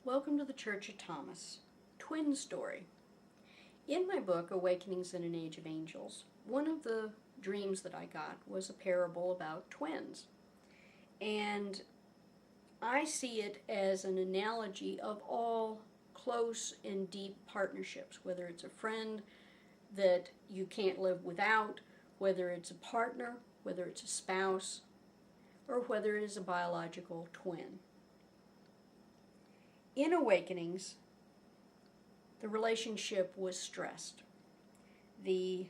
Welcome to the Church of Thomas. Twin story. In my book, Awakenings in an Age of Angels, one of the dreams that I got was a parable about twins. And I see it as an analogy of all close and deep partnerships, whether it's a friend that you can't live without, whether it's a partner, whether it's a spouse, or whether it is a biological twin. In Awakenings, the relationship was stressed. The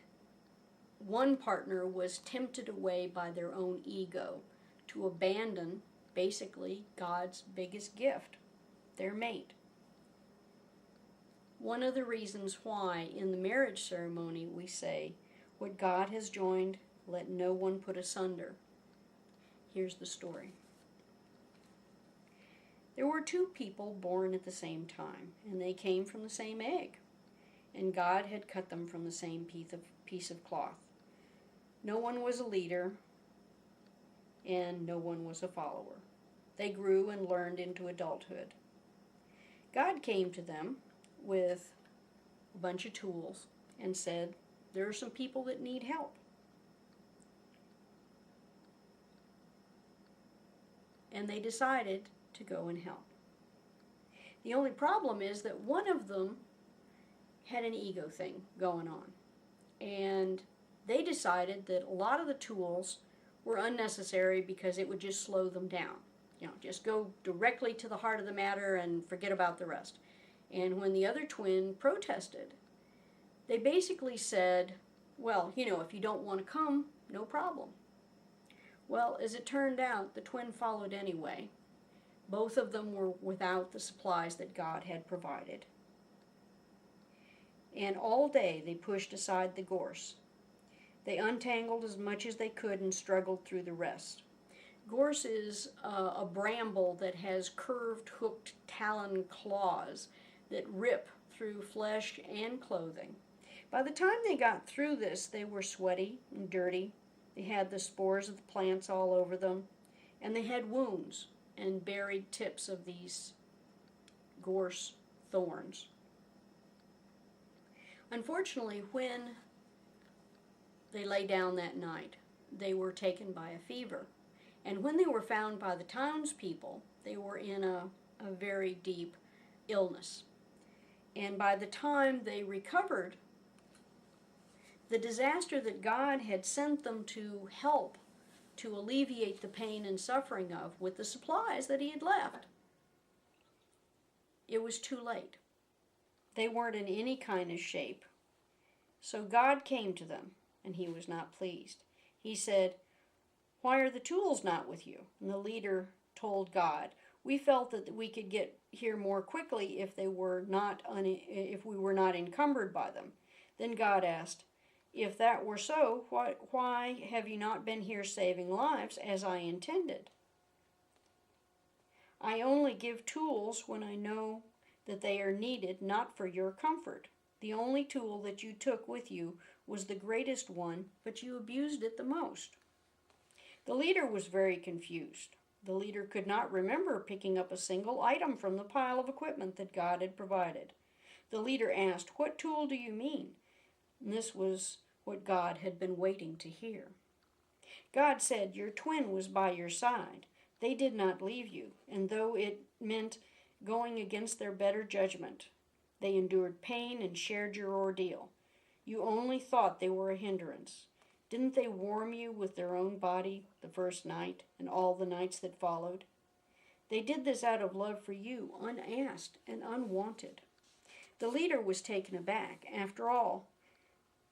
one partner was tempted away by their own ego to abandon, basically, God's biggest gift, their mate. One of the reasons why in the marriage ceremony we say, "What God has joined, let no one put asunder." Here's the story. There were two people born at the same time, and they came from the same egg, and God had cut them from the same piece of cloth. No one was a leader, and no one was a follower. They grew and learned into adulthood. God came to them with a bunch of tools and said, "There are some people that need help." And they decided to go and help. The only problem is that one of them had an ego thing going on. And they decided that a lot of the tools were unnecessary because it would just slow them down. Just go directly to the heart of the matter and forget about the rest. And when the other twin protested, they basically said, "Well, if you don't want to come, no problem." Well, as it turned out, the twin followed anyway. Both of them were without the supplies that God had provided. And all day they pushed aside the gorse. They untangled as much as they could and struggled through the rest. Gorse is a bramble that has curved, hooked talon claws that rip through flesh and clothing. By the time they got through this, they were sweaty and dirty. They had the spores of the plants all over them, and they had wounds and buried tips of these gorse thorns. Unfortunately, when they lay down that night, they were taken by a fever. And when they were found by the townspeople, they were in a very deep illness. And by the time they recovered, the disaster that God had sent them to help to alleviate the pain and suffering of with the supplies that he had left, it was too late. They weren't in any kind of shape. So God came to them, and he was not pleased. He said, "Why are the tools not with you?" And the leader told God, "We felt that we could get here more quickly if we were not encumbered by them." Then God asked, "If that were so, why have you not been here saving lives as I intended? I only give tools when I know that they are needed, not for your comfort. The only tool that you took with you was the greatest one, but you abused it the most." The leader was very confused. The leader could not remember picking up a single item from the pile of equipment that God had provided. The leader asked, "What tool do you mean?" And this was what God had been waiting to hear. God said, "Your twin was by your side. They did not leave you, and though it meant going against their better judgment, they endured pain and shared your ordeal. You only thought they were a hindrance. Didn't they warm you with their own body the first night and all the nights that followed? They did this out of love for you, unasked and unwanted." The leader was taken aback. After all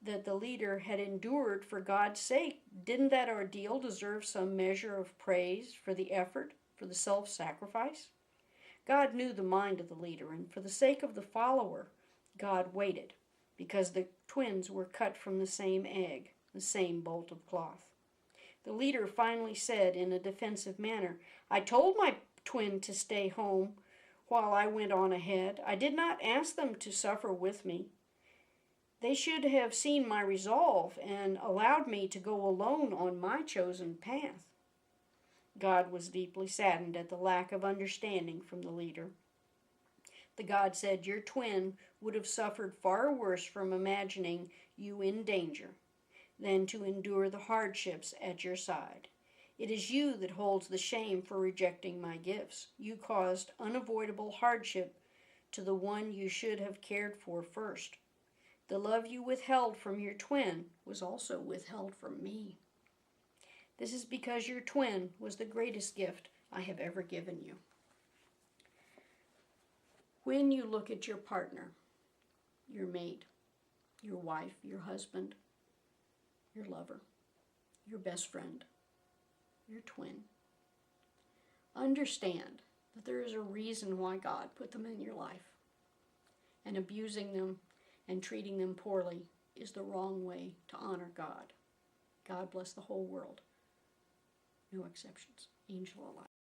that the leader had endured for God's sake, didn't that ordeal deserve some measure of praise for the effort, for the self-sacrifice? God knew the mind of the leader, and for the sake of the follower, God waited, because the twins were cut from the same egg, the same bolt of cloth. The leader finally said in a defensive manner, "I told my twin to stay home while I went on ahead. I did not ask them to suffer with me. They should have seen my resolve and allowed me to go alone on my chosen path." God was deeply saddened at the lack of understanding from the leader. The God said your twin would have suffered far worse from imagining you in danger than to endure the hardships at your side. It is you that holds the shame for rejecting my gifts. You caused unavoidable hardship to the one you should have cared for first. The love you withheld from your twin was also withheld from me. This is because your twin was the greatest gift I have ever given you. When you look at your partner, your mate, your wife, your husband, your lover, your best friend, your twin, understand that there is a reason why God put them in your life, and abusing them and treating them poorly is the wrong way to honor God. God bless the whole world. No exceptions. Angela Light.